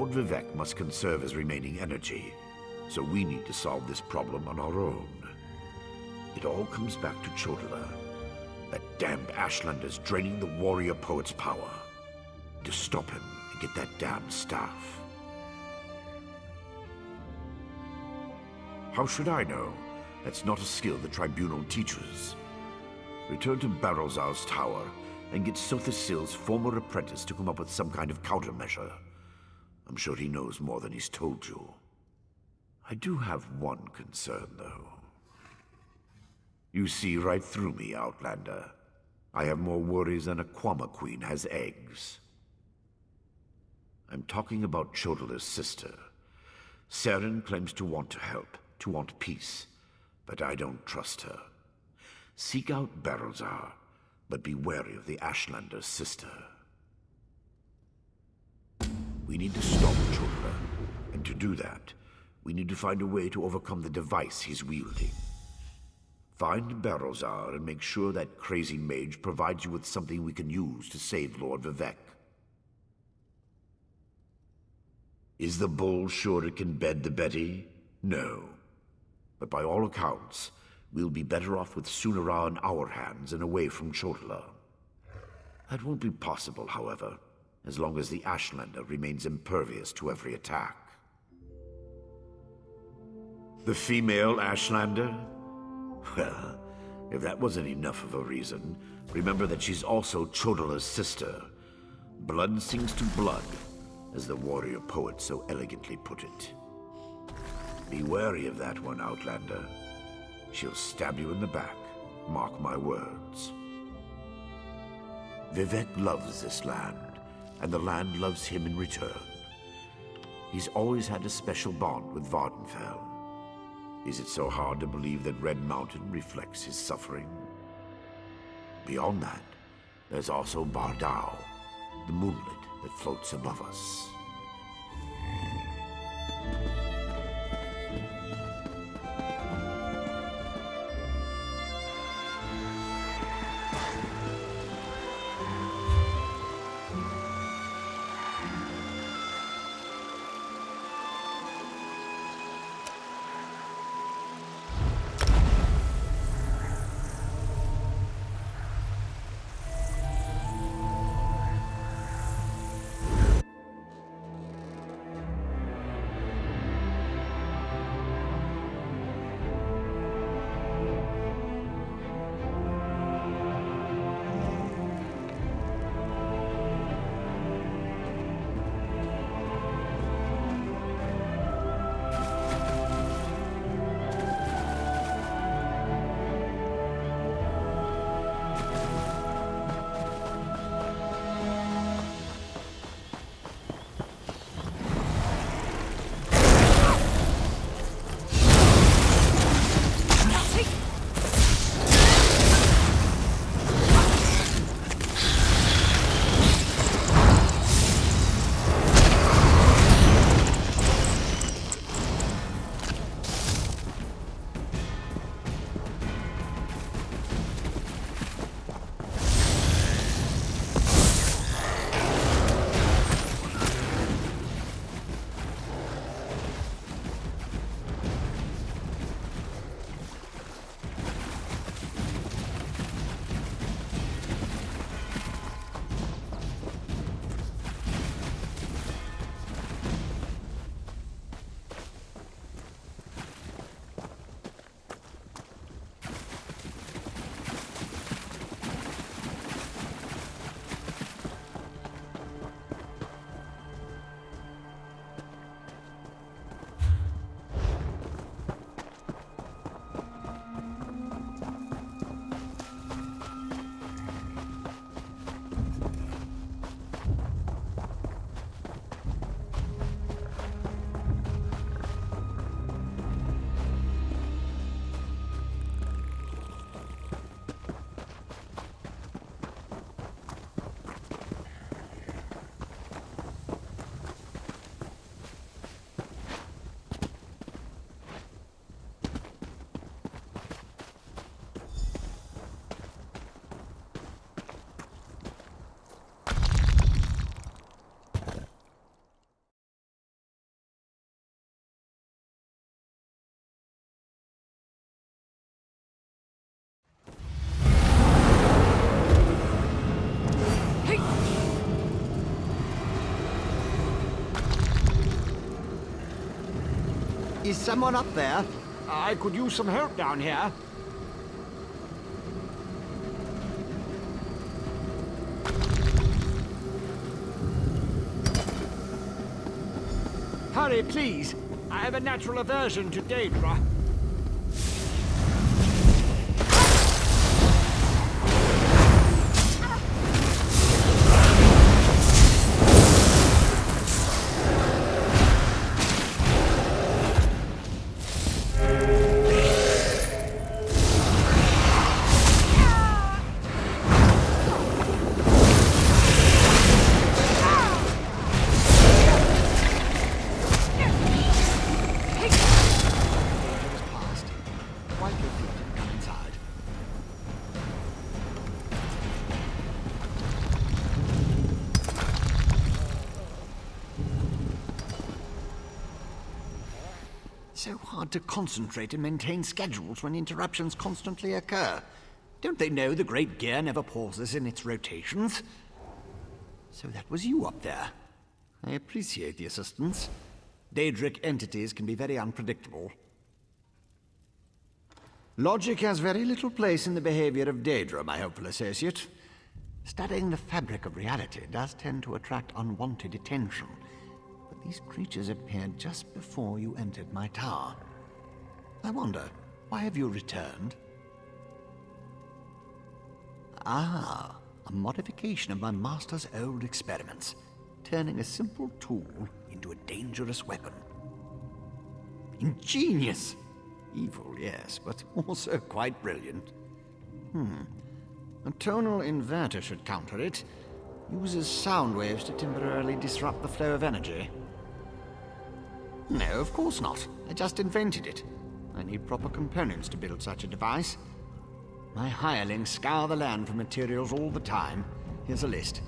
Lord Vivek must conserve his remaining energy, so we need to solve this problem on our own. It all comes back to Chodala. That damned Ashlander's draining the warrior poet's power. To stop him and get that damned staff. How should I know? That's not a skill the Tribunal teaches. Return to Barrelzar's tower and get Sothisil's former apprentice to come up with some kind of countermeasure. I'm sure he knows more than he's told you. I do have one concern, though. You see right through me, Outlander. I have more worries than a Kwama queen has eggs. I'm talking about Chodala's sister. Seren claims to want to help, to want peace, but I don't trust her. Seek out Barrelzar, but be wary of the Ashlander's sister. We need to stop Chodala, and to do that, we need to find a way to overcome the device he's wielding. Find Barrelzar and make sure that crazy mage provides you with something we can use to save Lord Vivek. Is the bull sure it can bed the Betty? No. But by all accounts, we'll be better off with Sunara in our hands and away from Chodala. That won't be possible, however, as long as the Ashlander remains impervious to every attack. The female Ashlander? Well, if that wasn't enough of a reason, remember that she's also Chodala's sister. Blood sings to blood, as the warrior poet so elegantly put it. Be wary of that one, Outlander. She'll stab you in the back, mark my words. Vivek loves this land, and the land loves him in return. He's always had a special bond with Vardenfell. Is it so hard to believe that Red Mountain reflects his suffering? Beyond that, there's also Bardao, the moonlit that floats above us. Is someone up there? I could use some help down here. Hurry, please. I have a natural aversion to Daedra. So hard to concentrate and maintain schedules when interruptions constantly occur. Don't they know the great gear never pauses in its rotations? So that was you up there. I appreciate the assistance. Daedric entities can be very unpredictable. Logic has very little place in the behavior of Daedra, my hopeful associate. Studying the fabric of reality does tend to attract unwanted attention. But these creatures appeared just before you entered my tower. I wonder, why have you returned? Ah, a modification of my master's old experiments, turning a simple tool into a dangerous weapon. Ingenious! Evil, yes, but also quite brilliant. A tonal inverter should counter it. Uses sound waves to temporarily disrupt the flow of energy. No, of course not. I just invented it. I need proper components to build such a device. My hirelings scour the land for materials all the time. Here's a list.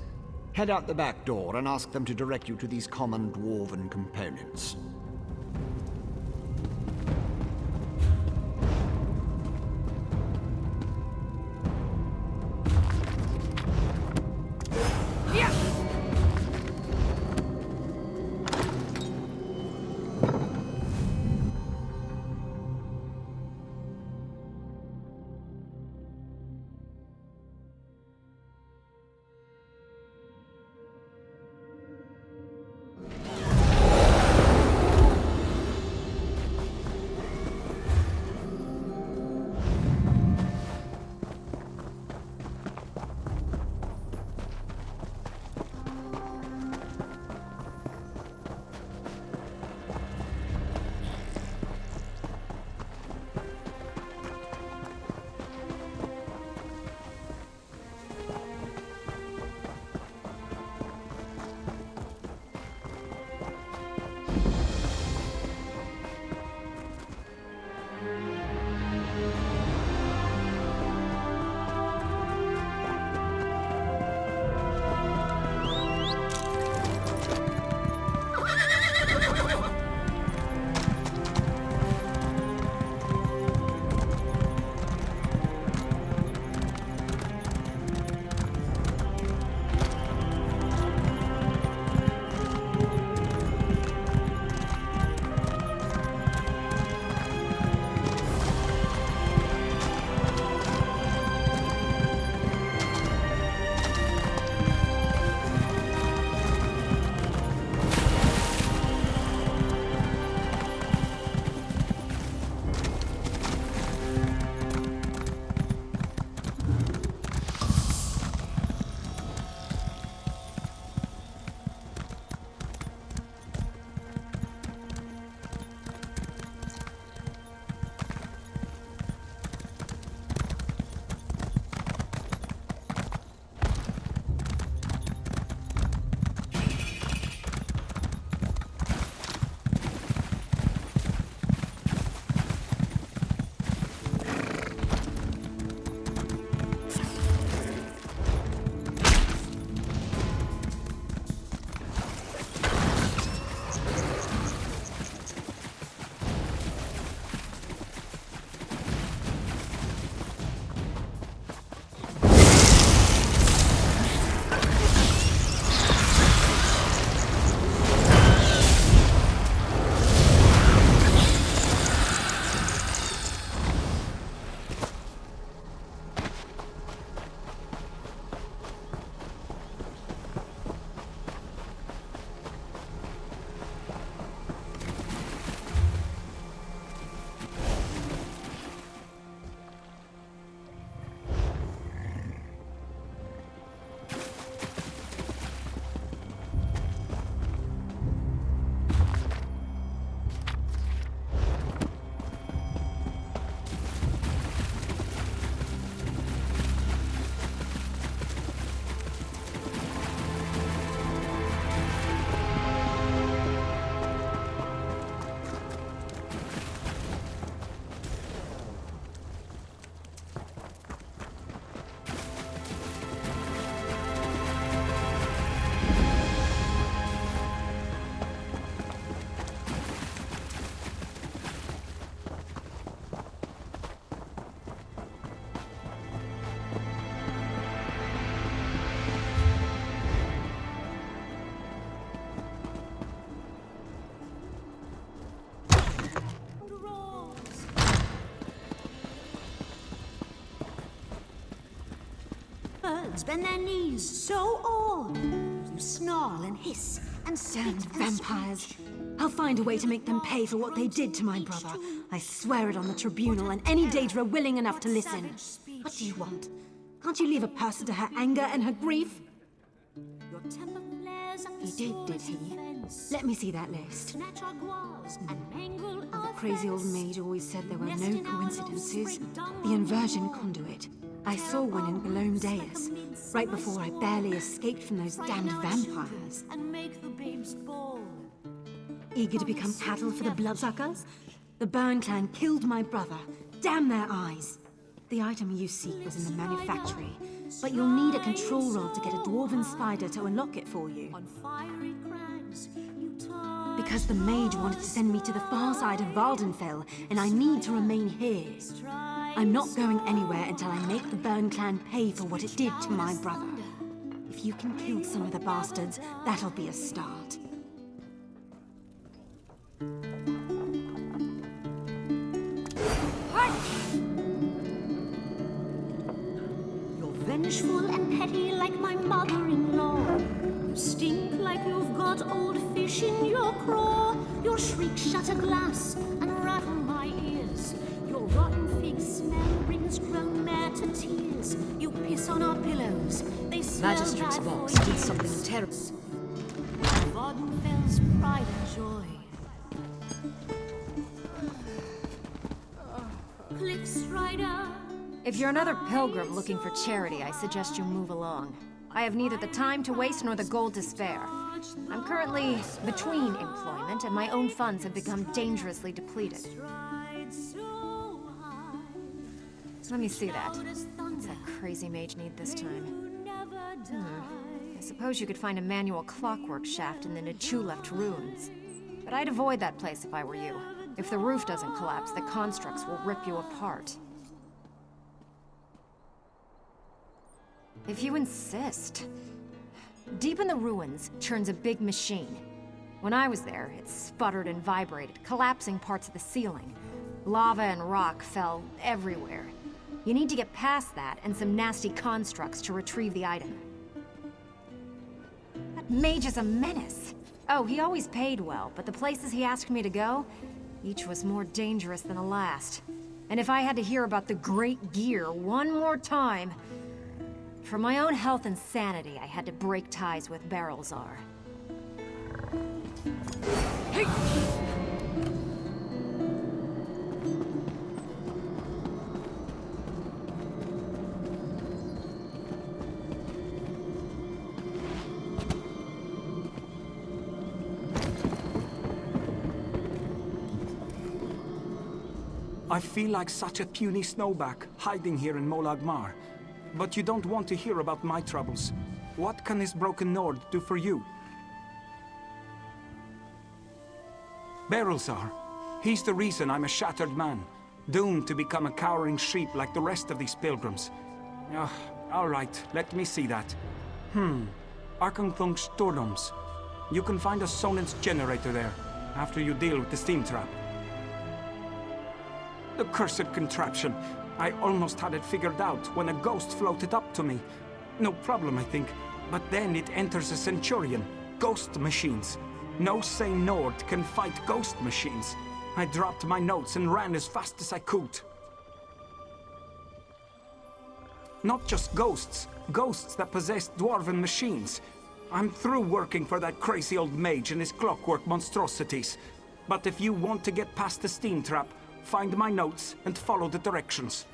Head out the back door and ask them to direct you to these common dwarven components. dogs bend their knees, so awed. You snarl and hiss and Damned spit and vampires. screech. I'll find a way to make them pay for what they did to my brother. I swear it on the tribunal and any Daedra willing enough to listen. What do you want? Can't you leave a person to her anger and her grief? Your temper flares at the He did he? smallest Let me see that list. Snatch our guars and mangle The our crazy old friends. maid always said there were Nest no in our coincidences. lost break The inversion down. conduit. I saw one in Bologna Deus, right before I barely escaped from those damned vampires. And make the babes bawl. Eager to become cattle for the bloodsuckers? The Burn clan killed my brother. Damn their eyes! The item you seek was in the manufactory, but you'll need a control rod to get a dwarven spider to unlock it for you. On fiery crags, you turn. Because the mage wanted to send me to the far side of Vardenfell, and I need to remain here. I'm not going anywhere until I make the Burn clan pay for what it did to my brother. If you can kill some of the bastards, that'll be a start. You're vengeful and petty like my mother-in-law. You stink like you've got old fish in your craw. Your shrieks shatter glass and rattle my ears. Your rotten fig smell brings grown mare to tears. You piss on our pillows. They smell Magistrate's bad box for did years. something terrible. Vardenfell's pride and joy. Cliff Strider. If you're another pilgrim looking for charity, I suggest you move along. I have neither the time to waste nor the gold to spare. I'm currently between employment, and my own funds have become dangerously depleted. Let me see that. What's that crazy mage need this time? I suppose you could find a manual clockwork shaft in the Nichuleft ruins. But I'd avoid that place if I were you. If the roof doesn't collapse, the constructs will rip you apart. If you insist. Deep in the ruins churns a big machine. When I was there, it sputtered and vibrated, collapsing parts of the ceiling. Lava and rock fell everywhere. You need to get past that and some nasty constructs to retrieve the item. That mage is a menace. Oh, he always paid well, but the places he asked me to go, each was more dangerous than the last. And if I had to hear about the Great Gear one more time, for my own health and sanity, I had to break ties with Barrelzar. Hey! I feel like such a puny snowback, hiding here in Molag Mar. But you don't want to hear about my troubles. What can this broken Nord do for you? Barrelzar. He's the reason I'm a shattered man, doomed to become a cowering sheep like the rest of these pilgrims. All right, let me see that. Arkanthung Stordoms. You can find a Sonance generator there, after you deal with the steam trap. The cursed contraption. I almost had it figured out when a ghost floated up to me. No problem, I think. But then it enters a Centurion. Ghost machines. No sane Nord can fight ghost machines. I dropped my notes and ran as fast as I could. Not just ghosts. Ghosts that possess dwarven machines. I'm through working for that crazy old mage and his clockwork monstrosities. But if you want to get past the steam trap, find my notes and follow the directions.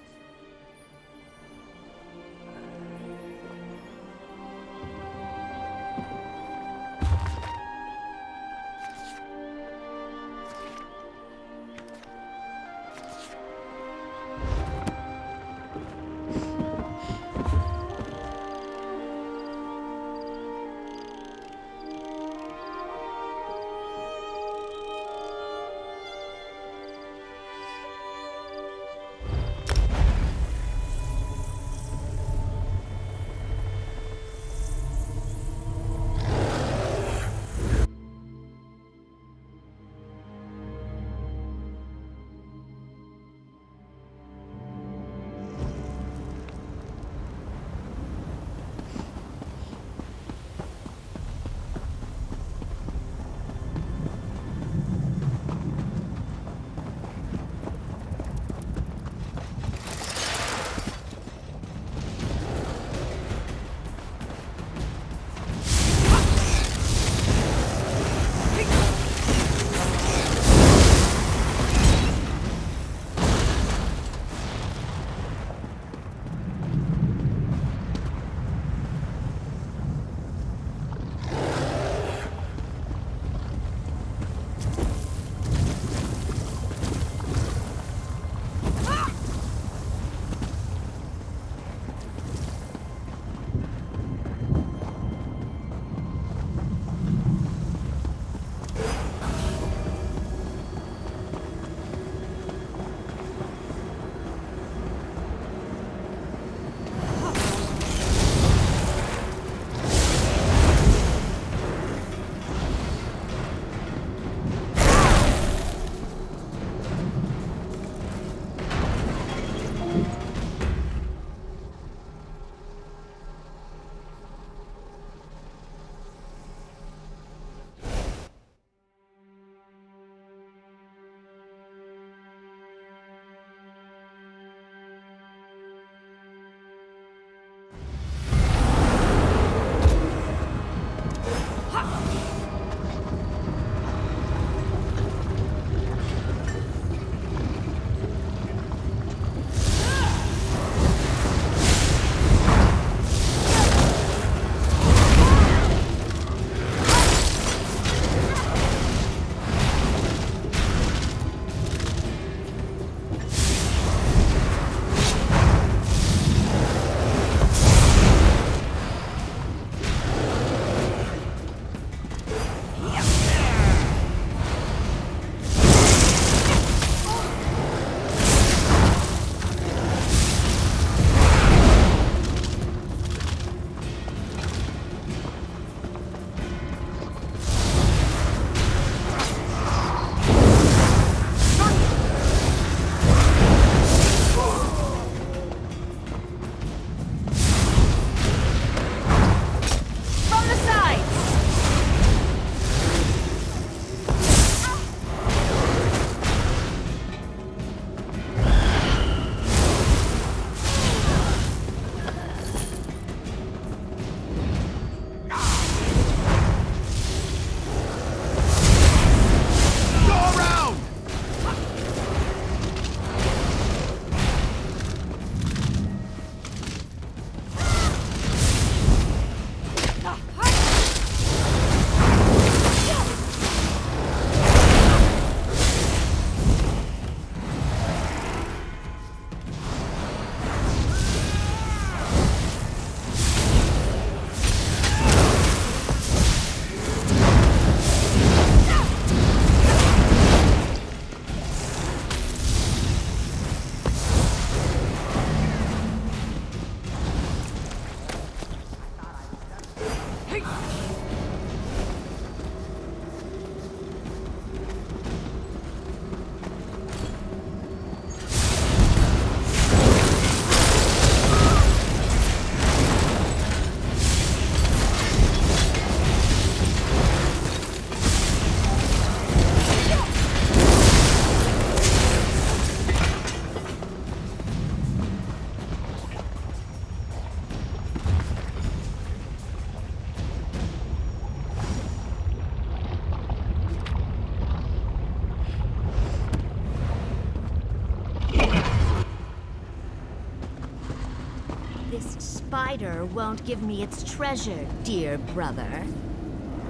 spider won't give me its treasure, dear brother.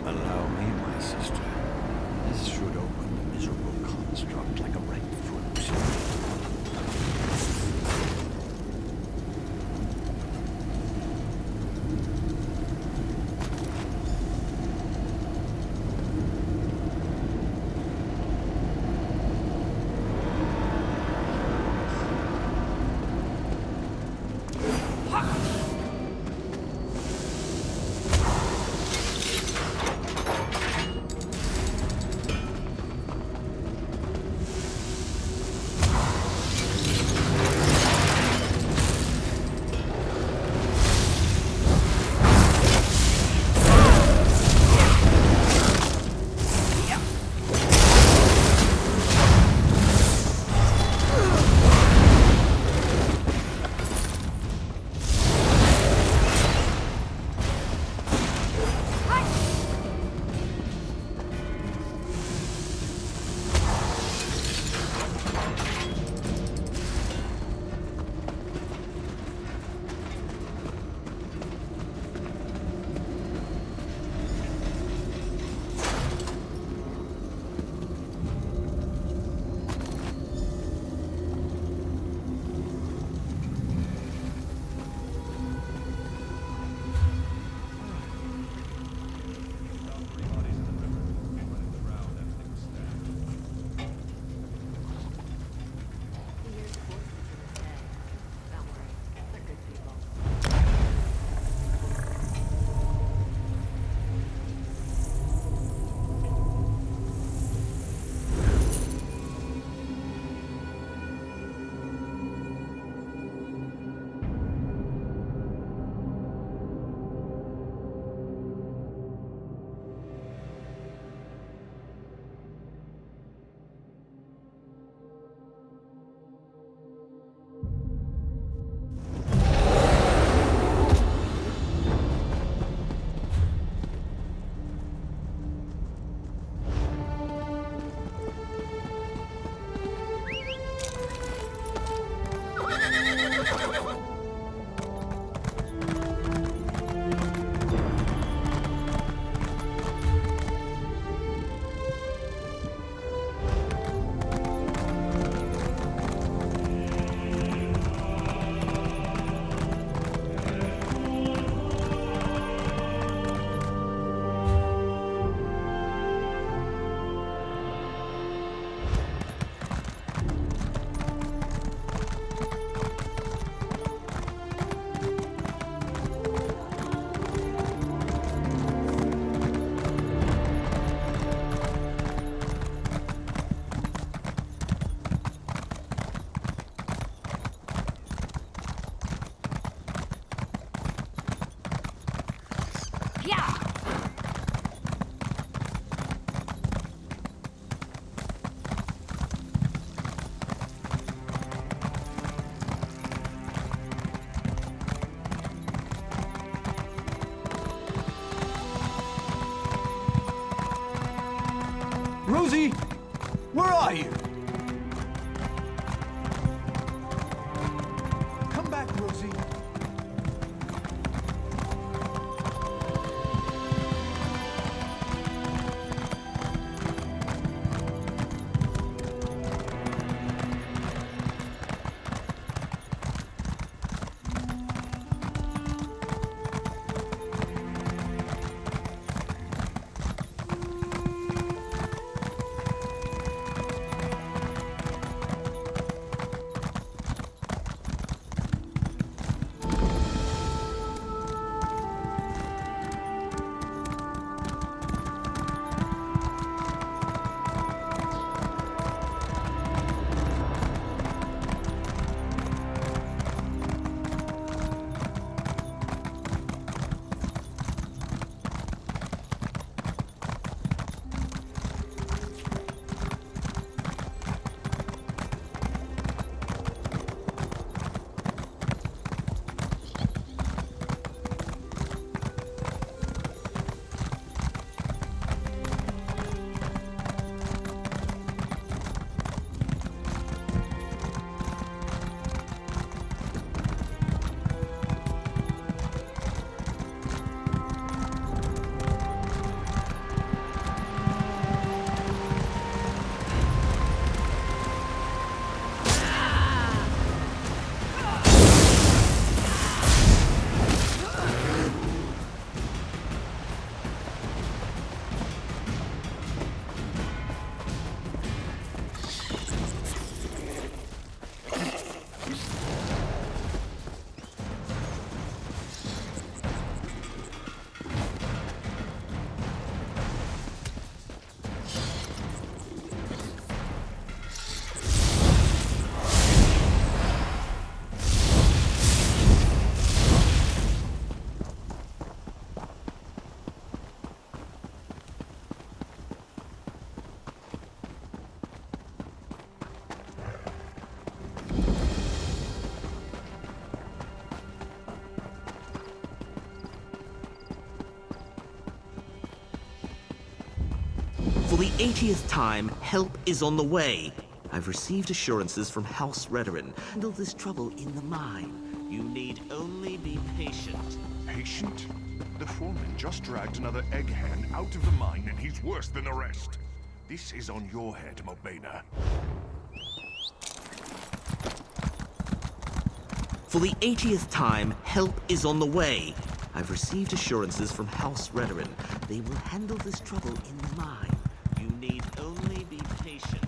Allow me, my sister. This should open the miserable construct like a ripe fruit. Rosie, where are you? Come back, Rosie. 80th time, help is on the way. I've received assurances from House Redoran. Handle this trouble in the mine. You need only be patient. Patient? The foreman just dragged another egg hen out of the mine and he's worse than the rest. This is on your head, Mobena. For the 80th time, help is on the way. I've received assurances from House Redoran. They will handle this trouble in the mine. You need only be patient.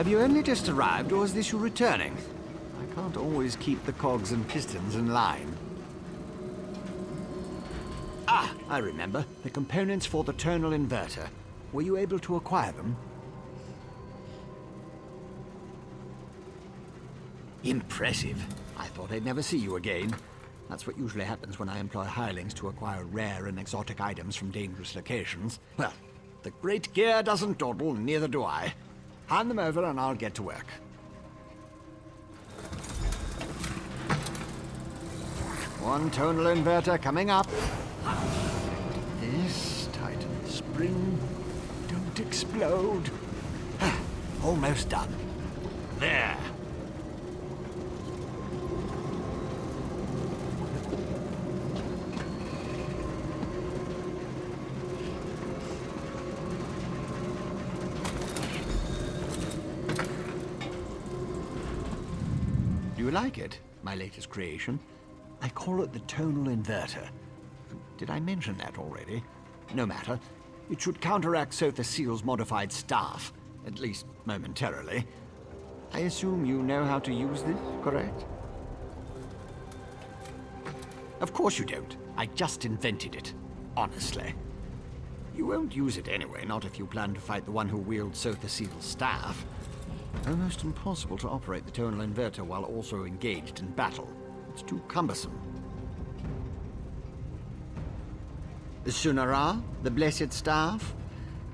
Have you only just arrived, or is this you returning? I can't Can't always keep the cogs and pistons in line. Ah, I remember. The components for the tonal inverter. Were you able to acquire them? Impressive. I thought I'd never see you again. That's what usually happens when I employ hirelings to acquire rare and exotic items from dangerous locations. Well, the great gear doesn't dawdle, neither do I. Hand them over and I'll get to work. One tonal inverter coming up. This, tighten the spring. Don't explode. Almost done. There. Do you like it, my latest creation? I call it the tonal inverter. Did I mention that already? No matter. It should counteract Sotha Seal's modified staff, at least momentarily. I assume you know how to use this, correct? Of course you don't. I just invented it. Honestly. You won't use it anyway, not if you plan to fight the one who wields Sotha Seal's staff. Almost impossible to operate the tonal inverter while also engaged in battle. It's too cumbersome. The Sunara, the Blessed Staff?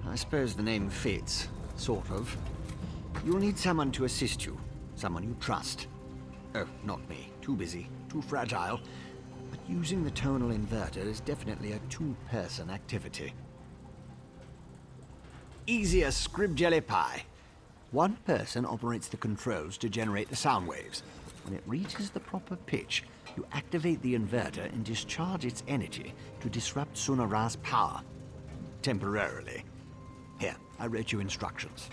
I suppose the name fits, sort of. You'll need someone to assist you, someone you trust. Oh, not me. Too busy, too fragile. But using the tonal inverter is definitely a two-person activity. Easy as scrib jelly pie. One person operates the controls to generate the sound waves. When it reaches the proper pitch, you activate the inverter and discharge its energy to disrupt Sunara's power. Temporarily. Here, I wrote you instructions.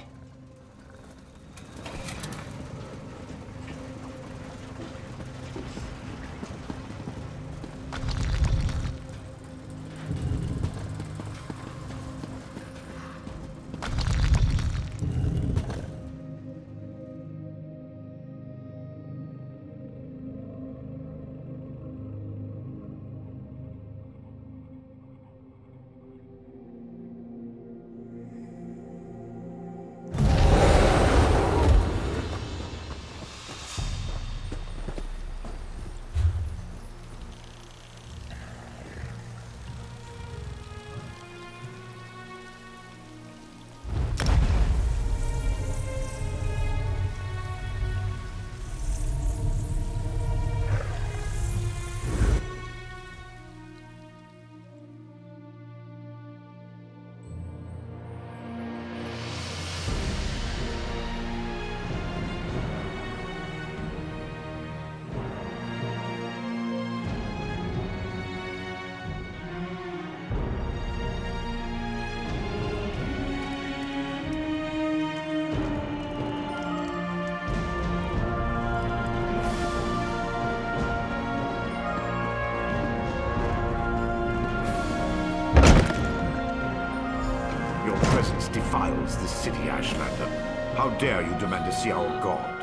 Defiles the city, Ashlander. How dare you demand to see our god?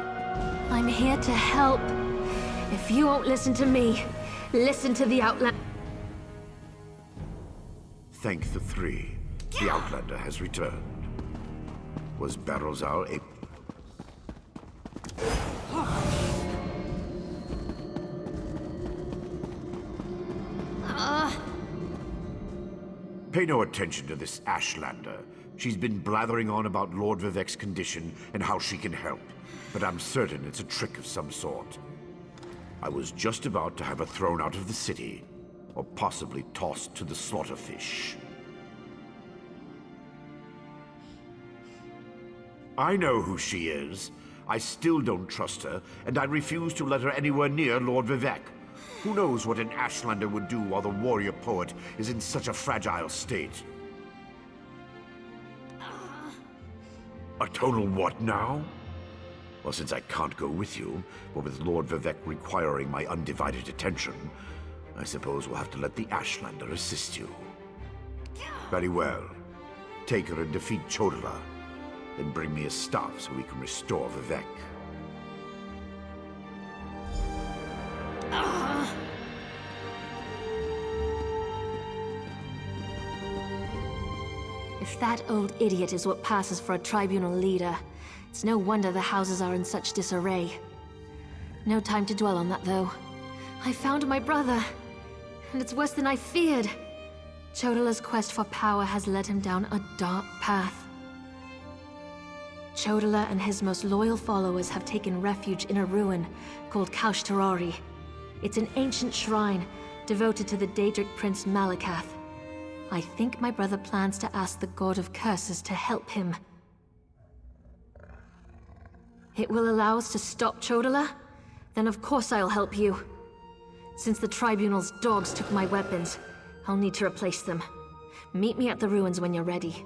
I'm here to help. If you won't listen to me, listen to the Outlander. Thank the three. The Outlander has returned. Was Barrowsal a... Pay no attention to this Ashlander. She's been blathering on about Lord Vivek's condition and how she can help, but I'm certain it's a trick of some sort. I was just about to have her thrown out of the city, or possibly tossed to the slaughterfish. I know who she is. I still don't trust her, and I refuse to let her anywhere near Lord Vivek. Who knows what an Ashlander would do while the warrior poet is in such a fragile state? A tonal what now? Well, since I can't go with you, but with Lord Vivek requiring my undivided attention, I suppose we'll have to let the Ashlander assist you. Very well. Take her and defeat Chodala, then bring me his staff so we can restore Vivek. If that old idiot is what passes for a tribunal leader, it's no wonder the houses are in such disarray. No time to dwell on that, though. I found my brother, and it's worse than I feared. Chodala's quest for power has led him down a dark path. Chodala and his most loyal followers have taken refuge in a ruin called Kaushtarari. It's an ancient shrine devoted to the Daedric Prince Malakath. I think my brother plans to ask the God of Curses to help him. It will allow us to stop Chodala? Then of course I'll help you. Since the Tribunal's dogs took my weapons, I'll need to replace them. Meet me at the ruins when you're ready.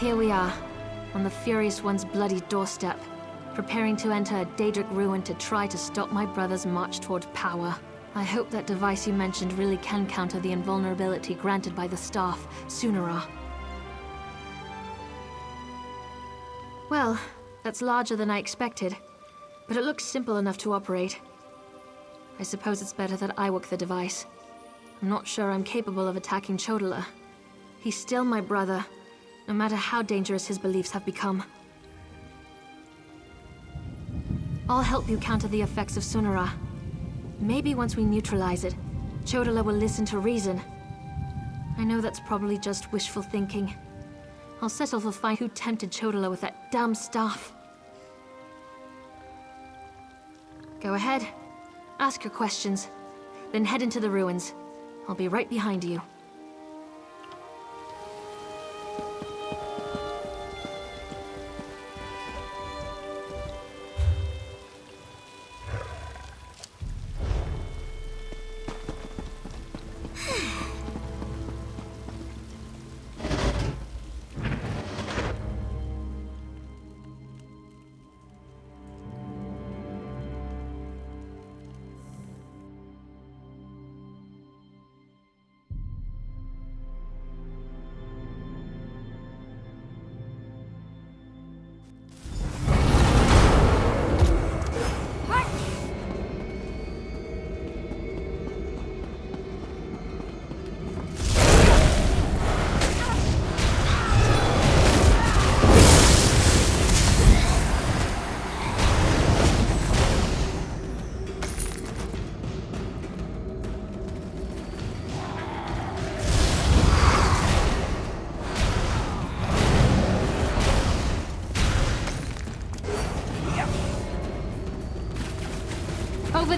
Here we are, on the Furious One's bloody doorstep, preparing to enter a Daedric ruin to try to stop my brother's march toward power. I hope that device you mentioned really can counter the invulnerability granted by the staff, Sunara. Well, that's larger than I expected, but it looks simple enough to operate. I suppose it's better that I work the device. I'm not sure I'm capable of attacking Chodala. He's still my brother, no matter how dangerous his beliefs have become. I'll help you counter the effects of Sunara. Maybe once we neutralize it, Chodala will listen to reason. I know that's probably just wishful thinking. I'll settle for finding who tempted Chodala with that damn staff. Go ahead. Ask your questions. Then head into the ruins. I'll be right behind you.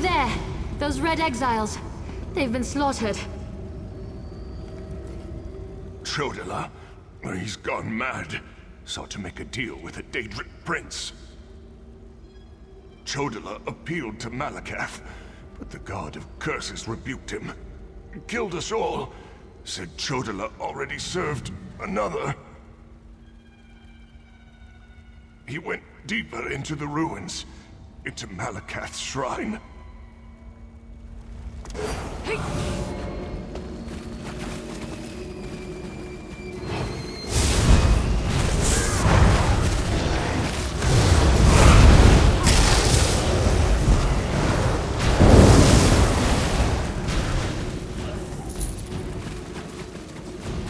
there! Those red exiles. They've been slaughtered. Chodala, he's gone mad. Sought to make a deal with a Daedric prince. Chodala appealed to Malakath, but the god of curses rebuked him. Killed us all. Said Chodala already served another. He went deeper into the ruins, into Malakath's shrine.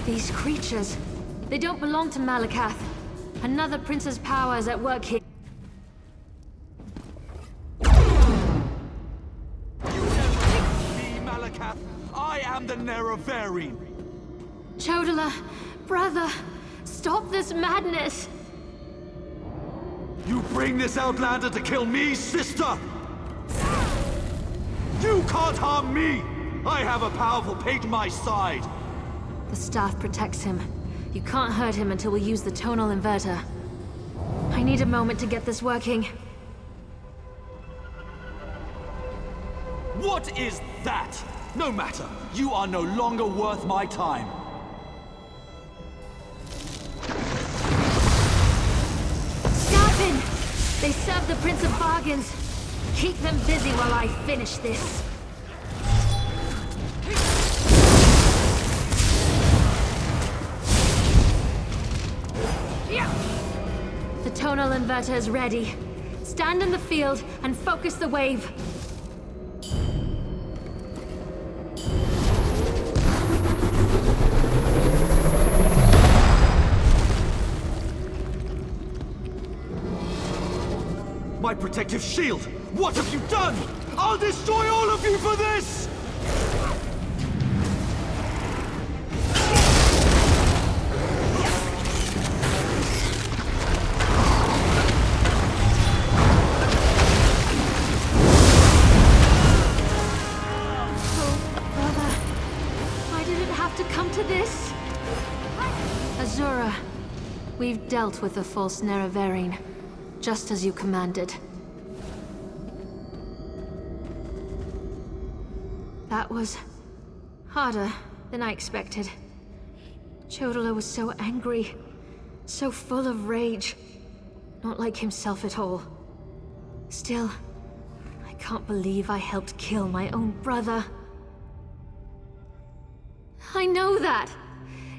These creatures, they don't belong to Malakath. Another prince's power is at work here. Me, Malakath. I am the Nerevarine. Chodala, brother, stop this madness! You bring this outlander to kill me, sister? You can't harm me! I have a powerful page on my side. The staff protects him. You can't hurt him until we use the tonal inverter. I need a moment to get this working. What is that? No matter. You are no longer worth my time. Scarpin! They serve the Prince of Bargains. Keep them busy while I finish this. The tonal inverter is ready. Stand in the field and focus the wave. My protective shield! What have you done? I'll destroy all of you for this! Azura, we've dealt with the false Nerevarine, just as you commanded. That was harder than I expected. Chodala was so angry, so full of rage, not like himself at all. Still, I can't believe I helped kill my own brother. I know that!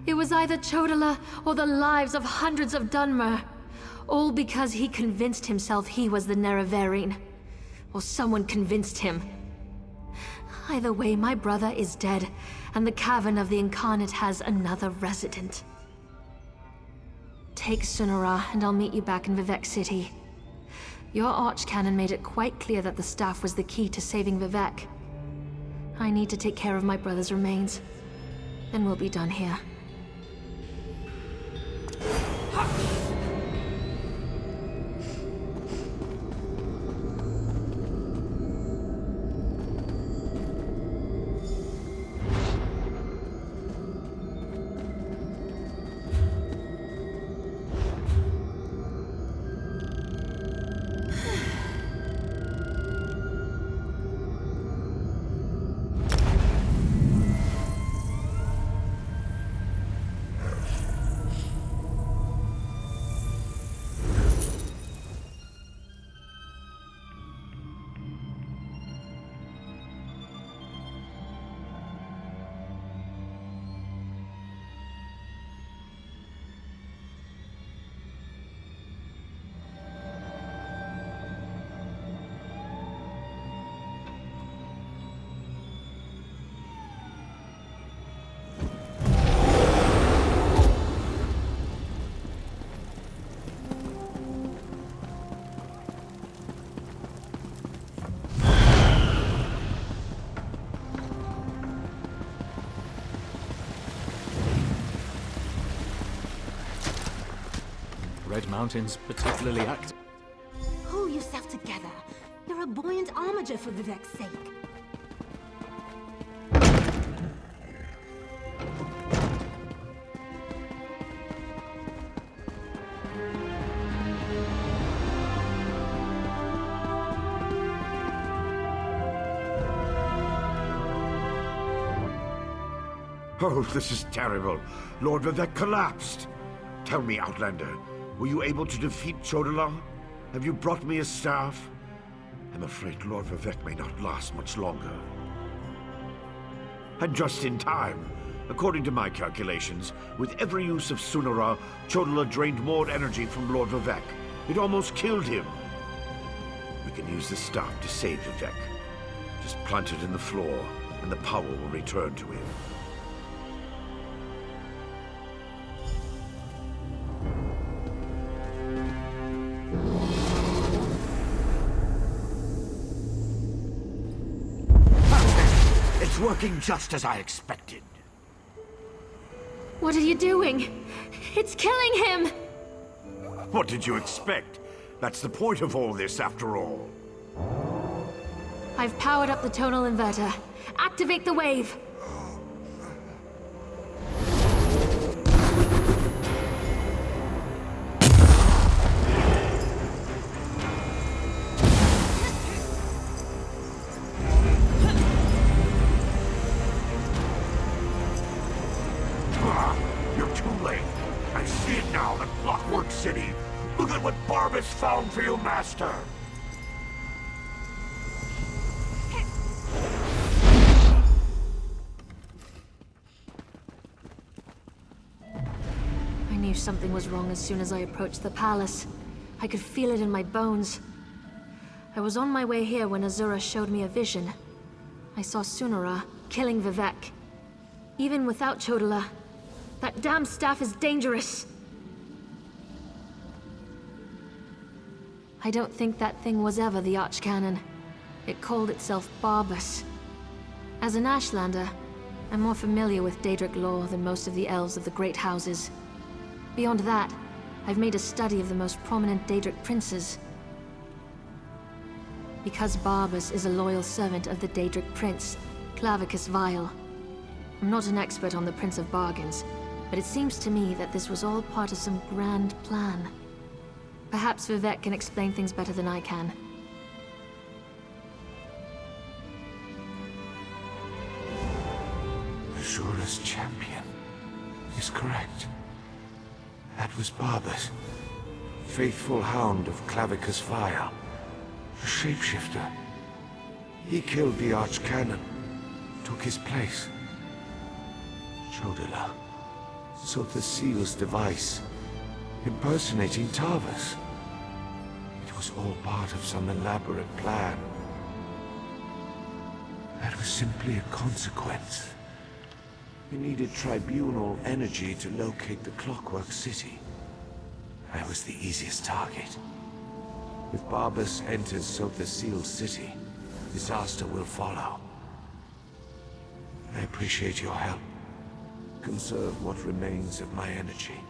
It was either Chodala or the lives of hundreds of Dunmer. All because he convinced himself he was the Nerevarine. Or someone convinced him. Either way, my brother is dead, and the Cavern of the Incarnate has another resident. Take Sunara, and I'll meet you back in Vivec City. Your Archcanon made it quite clear that the staff was the key to saving Vivec. I need to take care of my brother's remains. Then we'll be done here. Red Mountain's particularly active. Pull yourself together. There her buoyant armature for Vivek's sake. Oh, this is terrible. Lord Vivek collapsed. Tell me, Outlander, were you able to defeat Chodola? Have you brought me a staff? I'm afraid Lord Vivek may not last much longer. And just in time. According to my calculations, with every use of Sunara, Chodola drained more energy from Lord Vivek. It almost killed him. We can use the staff to save Vivek. Just plant it in the floor, and the power will return to him. It's working just as I expected. What are you doing? It's killing him! What did you expect? That's the point of all this, after all. I've powered up the tonal inverter. Activate the wave! You're too late. I see it now, the Clockwork City. Look at what Barbas found for you, Master. I knew something was wrong as soon as I approached the palace. I could feel it in my bones. I was on my way here when Azura showed me a vision. I saw Sunara killing Vivek. Even without Chodola, that damn staff is dangerous. I don't think that thing was ever the Archcanon. It called itself Barbas. As an Ashlander, I'm more familiar with Daedric lore than most of the elves of the Great Houses. Beyond that, I've made a study of the most prominent Daedric princes. Because Barbas is a loyal servant of the Daedric prince, Clavicus Vile. I'm not an expert on the Prince of Bargains, but it seems to me that this was all part of some grand plan. Perhaps Vivek can explain things better than I can. Azura's champion is correct. That was Barbas, faithful hound of Clavicus Vile, a shapeshifter. He killed the Archcanon, took his place. Chodola sought the seal's device, impersonating Tarvas. It was all part of some elaborate plan. That was simply a consequence. We needed tribunal energy to locate the Clockwork City. I was the easiest target. If Barbas enters Sotha Seal's city, disaster will follow. I appreciate your help. Conserve what remains of my energy.